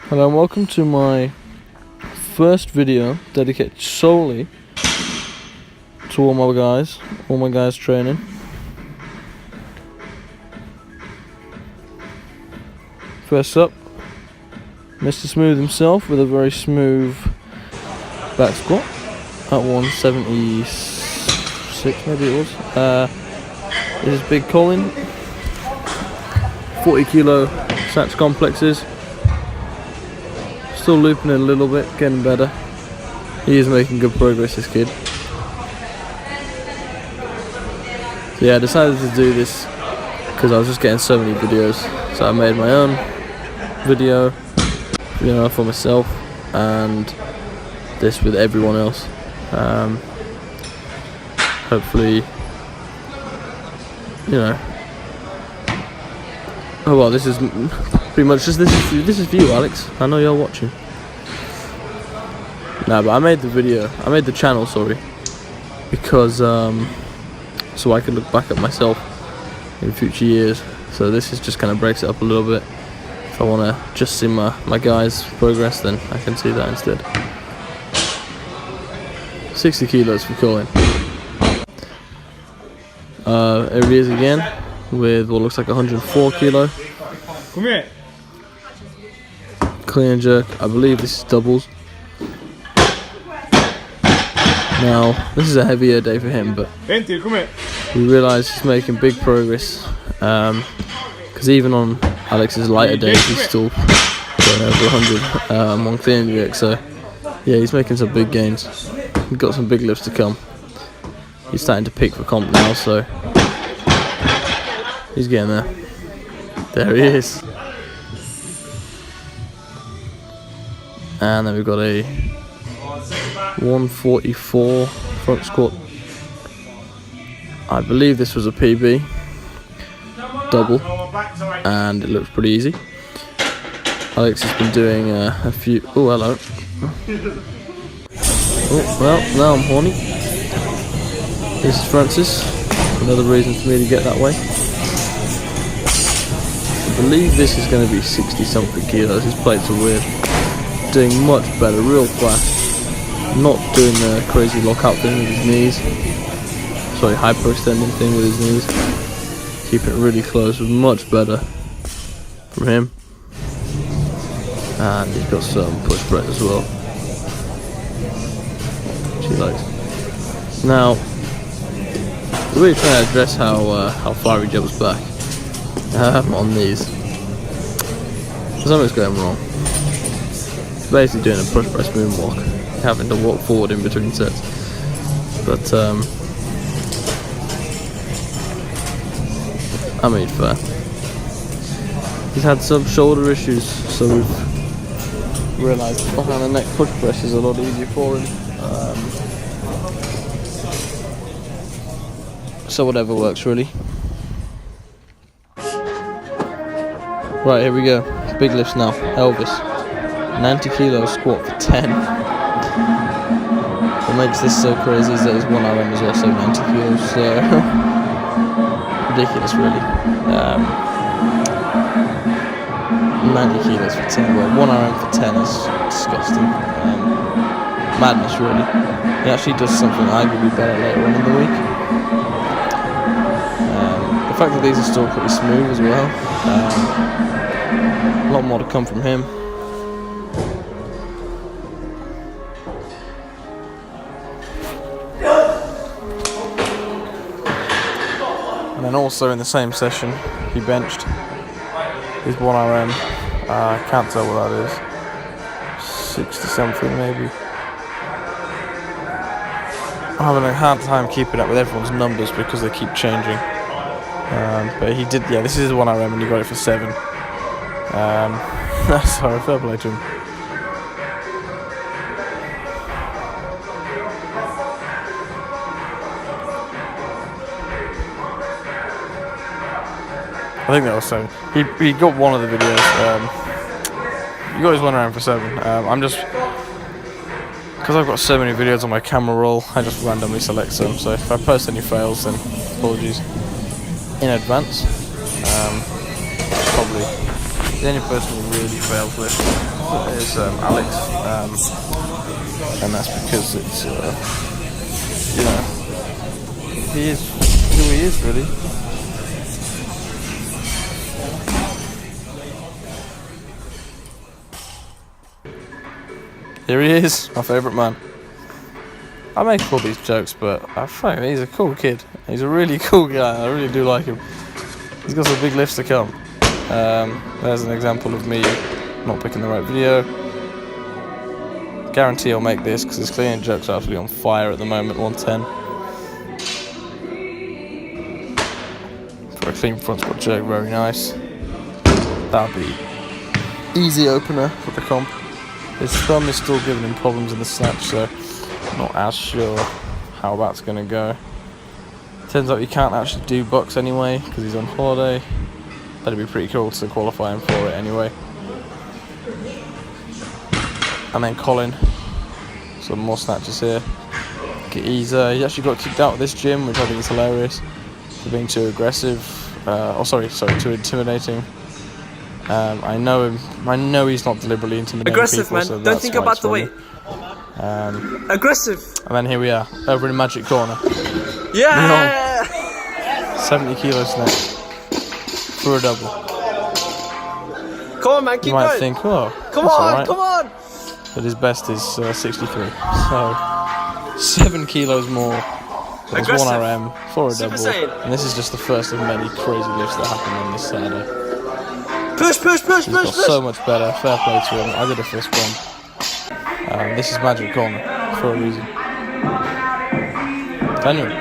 Hello and welcome to my first video dedicated solely to all my guys training. First up, Mr. Smooth himself with a very smooth back squat at 176 maybe it was. This is Big Colin, 40 kilo snatch complexes. Still looping it a little bit, getting better. He is making good progress, this kid. So yeah, I decided to do this because I was just getting so many videos. So I made my own video, for myself, and this with everyone else. Hopefully, oh well, this is pretty much just this is for you, Alex. I know you're watching. Nah, but I made the channel, because so I could look back at myself in future years. So this is just kind of breaks it up a little bit. If I want to just see my guys' progress, then I can see that instead. 60 kilos for Colin. Here he is again with what looks like 104 kilo. Come here. Clean and jerk. I believe this is doubles. Now, this is a heavier day for him, but we realise he's making big progress. Because even on Alex's lighter days, he's still going over 100 on clean and jerk. So, yeah, he's making some big gains. He's got some big lifts to come. He's starting to peak for comp now, so he's getting there. There he is. And then we've got a 144 front squat. I believe this was a PB double, and it looks pretty easy. Alex has been doing a few. Oh, hello. Oh, well, now I'm horny. This is Francis. Another reason for me to get that way. I believe this is going to be 60 something kilos. His plates are weird. Doing much better, real fast. Not doing the crazy lockout thing with his knees. Sorry, hyperextending thing with his knees. Keeping it really close, much better from him. And he's got some push press as well, which he likes. Now, we're really trying to address how far he jumps back on these. Something's going wrong. He's basically doing a push press moonwalk, having to walk forward in between sets. But I mean, fair. He's had some shoulder issues, so we've realised behind the neck push press is a lot easier for him. So whatever works, really. Right, here we go. Big lifts now. Elvis. 90 kilo squat for 10. What makes this so crazy is that his 1RM is also 90 kilos, so ridiculous, really. 90 kilos for 10. Well, 1RM for 10 is disgusting. Madness, really. He actually does something arguably better later on in the week. The fact that these are still pretty smooth as well. A lot more to come from him. And then also in the same session, he benched his 1RM. I can't tell what that is. 60 something maybe. I'm having a hard time keeping up with everyone's numbers because they keep changing. But he did, yeah, this is his 1RM and he got it for 7. Sorry, fair play to him. I think that was 7. He got one of the videos. He got his 1RM for 7. I'm just, because I've got so many videos on my camera roll, I just randomly select some. So if I post any fails, then apologies in advance. Probably The only person who really fails with is Alex, and that's because it's, you know, he is who he is, really. Here he is, my favourite man. I make all these jokes, but I find he's a cool kid. He's a really cool guy. I really do like him. He's got some big lifts to come. There's an example of me not picking the right video. Guarantee I'll make this because his clean and jerk's absolutely on fire at the moment. 110 for a clean front squat jerk, very nice. That'll be easy opener for the comp. His thumb is still giving him problems in the snatch, so I'm not as sure how that's going to go. Turns out he can't actually do bucks anyway because he's on holiday. That'd be pretty cool to qualify him for it anyway. And then Colin, some more snatches here. He actually got kicked out of this gym, which I think is hilarious, for being too aggressive. Too intimidating. I know him. I know he's not deliberately intimidating aggressive, people, man. so Don't think about the way. Aggressive. And then here we are, over in Magic Corner. Yeah. 70 kilo snatch for a double. Come on, man. Keep you might going. think, oh, come that's on, all right. come on. But his best is 63. So 7 kilos more. There's 1 RM for a Super double. Saiyan. And this is just the first of many crazy lifts that happen on this Saturday. Push. He's got so much better. Fair play to him. I did a fist bump. This is Magic Corner for a reason. Anyway,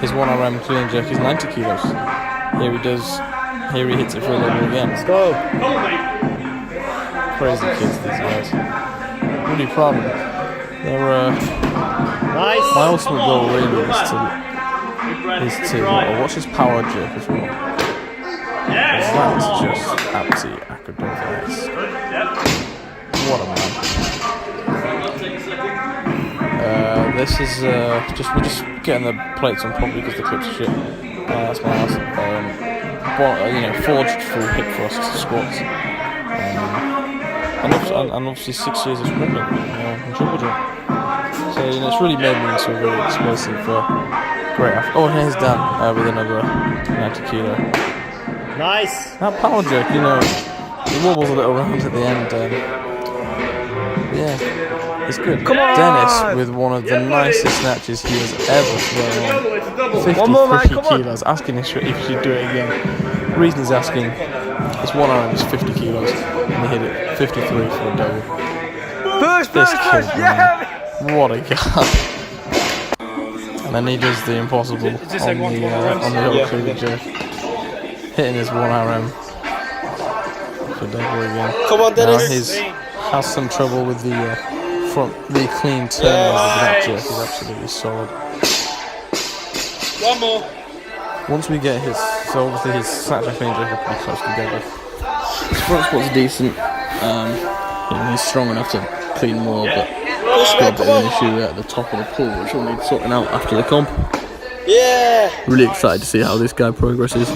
his 1 RM clean and jerk is 90 kilos. Here he hits it for a double again. Let's go. Crazy kids, these guys. Really proud of them. They're Nice. my ultimate goal really is to watch his power jerk as well. That's just absolutely academic. What a man. This is we're just getting the plates on properly because the clips are shit. That's my house. Forged full hip thrust squats. And obviously 6 years of scribbling and triple jump. So it's really made me into a very explosive, great athlete. Oh, here's Dan with another 90 kilo. Nice. That power jerk, it wobbles a little around at the end. It's good. Come on! Dennis with one of the nicest snatches he has ever thrown on. 53 kilos. Asking if he should do it again. The reason he's asking is 1 RM is 50 kilos and he hit it 53 for a double. This kid, man. What a guy. And then he does the impossible on the old clean jerk. Hitting his 1 RM for double again. Come on, Dennis. He has some trouble with the clean turn of that jerk. He's absolutely solid. One more. Once we get so obviously his snatch and clean jerk are pretty close together. His front squat's decent. He's strong enough to clean more, but he's got a bit of an issue at the top of the pool, which we'll need sorting out after the comp. Yeah. Really excited to see how this guy progresses.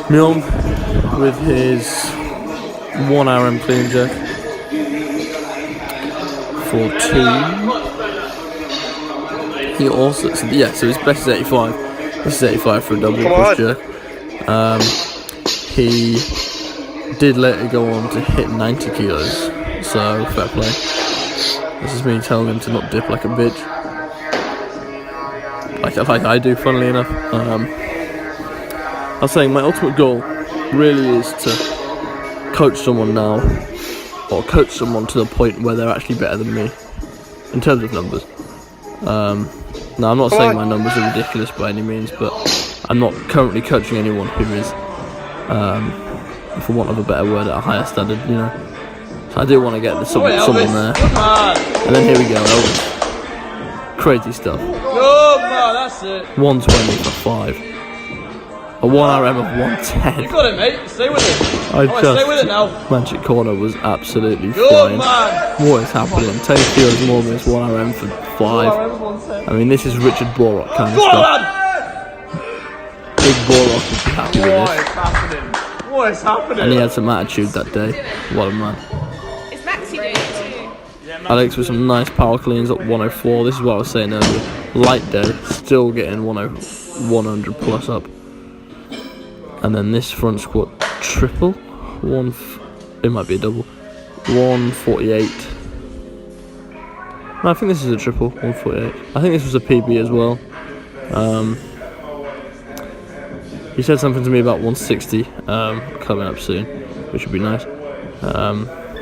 Myung with his 1 RM clean jerk for 2. He also, so his best is 85. This is 85 for a double push jerk. He did later go on to hit 90 kilos, so fair play. This is me telling him to not dip like a bitch. Like I do, funnily enough. I was saying my ultimate goal really is to coach someone now, or coach someone to the point where they're actually better than me in terms of numbers. Now I'm not saying my numbers are ridiculous by any means, but I'm not currently coaching anyone who is, for want of a better word, at a higher standard, So I do want to get someone there. And then here we go, Elvis. Crazy stuff. Good man, that's it. 120 for 5. A 1 RM of 110. You got it, mate. Stay with it. Stay with it now. Magic Corner was absolutely Good flying. man. What is happening? 10 kilos more than this 1 RM for 5. I mean, this is Richard Borrock kind of stuff. Big Borrock would be happy with this. What what is happening? And he had some attitude that day. What a man. Is Maxi doing it too? Alex with some nice power cleans at 104. This is what I was saying earlier. Light day, still getting 100 plus up. And then this front squat triple. It might be a double. 148. No, I think this is a triple. 148. I think this was a PB as well. He said something to me about 160 coming up soon, which would be nice.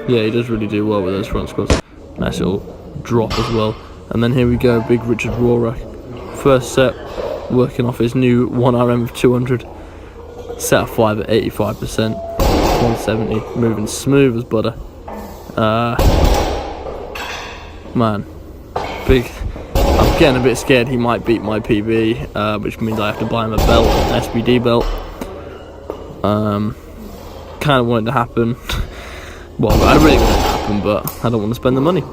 Yeah, he does really do well with those front squats. Nice little drop as well. And then here we go, big Richard Rohrer. First set, working off his new 1RM of 200. Set of 5 at 85%. 170, moving smooth as butter. Man, big. I'm getting a bit scared he might beat my PB, which means I have to buy him a belt, an SBD belt. Kind of wanted to happen. Well, I really want it to happen, but I don't want to spend the money.